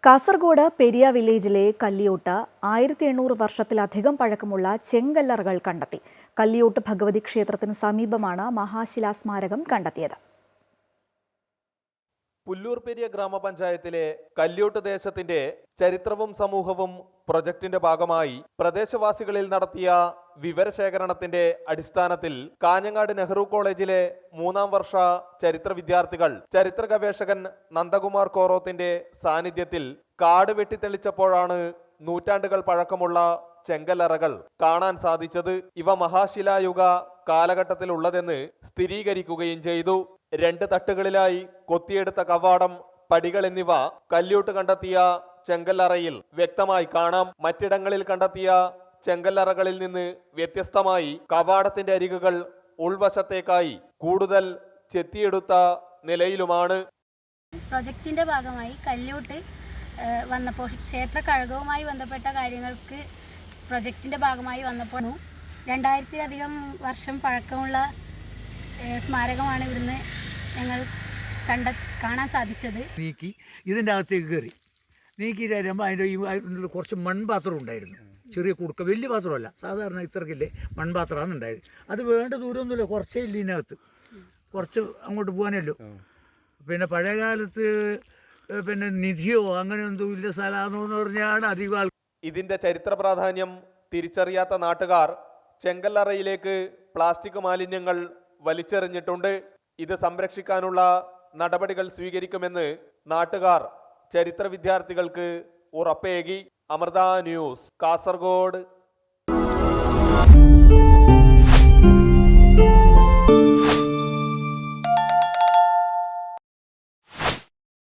കാസർഗോഡ് പെരിയ വില്ലേജിലെ കല്ലിയോട്ട് 1800 വർഷത്തിലധികം പഴക്കമുള്ള ചെങ്കല്ലറകൾ കണ്ടെത്തി. കല്ലിയോട്ട് ഭഗവതി ക്ഷേത്രത്തിന് സമീപമാണ് മഹാശിലാസ്മാരകം കണ്ടെത്തിയത്. പുല്ലൂർ പെരിയ ഗ്രാമപഞ്ചായത്തിലെ കല്ലിയോട്ട് ദേശത്തിന്റെ ചരിത്രവും സമൂഹവും പ്രൊജക്ടിന്റെ ഭാഗമായി പ്രദേശവാസികളിൽ നടത്തിയ വിവരശേഖരണത്തിന്റെ അടിസ്ഥാനത്തിൽ കാഞ്ഞങ്ങാട് നെഹ്റു കോളേജിലെ 3ാം വർഷ ചരിത്ര വിദ്യാർത്ഥികൾ ചരിത്ര ഗവേഷകൻ നന്ദകുമാർ കോറോത്തിന്റെ സാന്നിധ്യത്തിൽ കാട് വെട്ടിത്തെളിച്ചപ്പോഴാണ് നൂറ്റാണ്ടുകൾ പഴക്കമുള്ള ചെങ്കല്ലറകൾ കാണാൻ സാധിച്ചത്. ഇവ മഹാശിലായുഗ കാലഘട്ടത്തിലുള്ളതെന്ന് സ്ഥിരീകരിക്കുകയും ചെയ്തു. 2 തട്ടുകളിലായി കൊത്തിയെടുത്ത കവാടം, പടികൾ എന്നിവ കല്ലിയോട്ട് കണ്ടെത്തിയ ചെങ്കല്ലറയിൽ വ്യക്തമായി കാണാം. മറ്റിടങ്ങളിൽ കണ്ടെത്തിയ ചെങ്കല്ലറകളിൽ നിന്ന് വ്യത്യസ്തമായി കവാടത്തിന്റെ അരികുകൾ ഉൾവശത്തേക്കായി കൂടുതൽ ചെത്തിയെടുത്ത നിലയിലുമാണ്. പ്രൊജക്റ്റിന്റെ ഭാഗമായി കല്ലിയോട്ട് വന്നപ്പോൾ ക്ഷേത്ര കഴകവുമായി ബന്ധപ്പെട്ട കാര്യങ്ങൾക്ക് പ്രൊജക്റ്റിന്റെ ഭാഗമായി വന്നപ്പോൾ 2000-ലധികം വർഷം പഴക്കമുള്ള സ്മാരകമാണ് ഇവിടുന്ന് ഞങ്ങൾ കാണാൻ സാധിച്ചത്. നീക്കി ഇതിൻ്റെ അകത്തേക്ക് കയറി നീക്കി തരുമ്പോൾ അതിൻ്റെ കുറച്ച് മൺപാത്രം ഉണ്ടായിരുന്നു. ചെറിയ കുടുക്ക, വലിയ പാത്രമല്ല, സാധാരണ ഇത്രക്കില്ലേ മൺപാത്രമാണ് ഉണ്ടായത്. അത് വേണ്ട ദൂരമൊന്നുമില്ല, കുറച്ചേ ഇല്ല, ഇതിനകത്ത് കുറച്ച് അങ്ങോട്ട് പോകാനല്ലോ. പിന്നെ പഴയ കാലത്ത് പിന്നെ നിധിയോ അങ്ങനെ ഒന്നും ഇല്ല സ്ഥലമാണോ എന്ന് പറഞ്ഞാണ് അധികം ആൾ. ഇതിന്റെ ചരിത്ര പ്രാധാന്യം തിരിച്ചറിയാത്ത നാട്ടുകാർ ചെങ്കല്ലറയിലേക്ക് പ്ലാസ്റ്റിക് മാലിന്യങ്ങൾ വലിച്ചെറിഞ്ഞിട്ടുണ്ട്. ഇത് സംരക്ഷിക്കാനുള്ള നടപടികൾ സ്വീകരിക്കുമെന്ന് നാട്ടുകാർ ചരിത്ര വിദ്യാർത്ഥികൾക്ക് ഉറപ്പേകി. അമൃത ന്യൂസ്, കാസർഗോഡ്.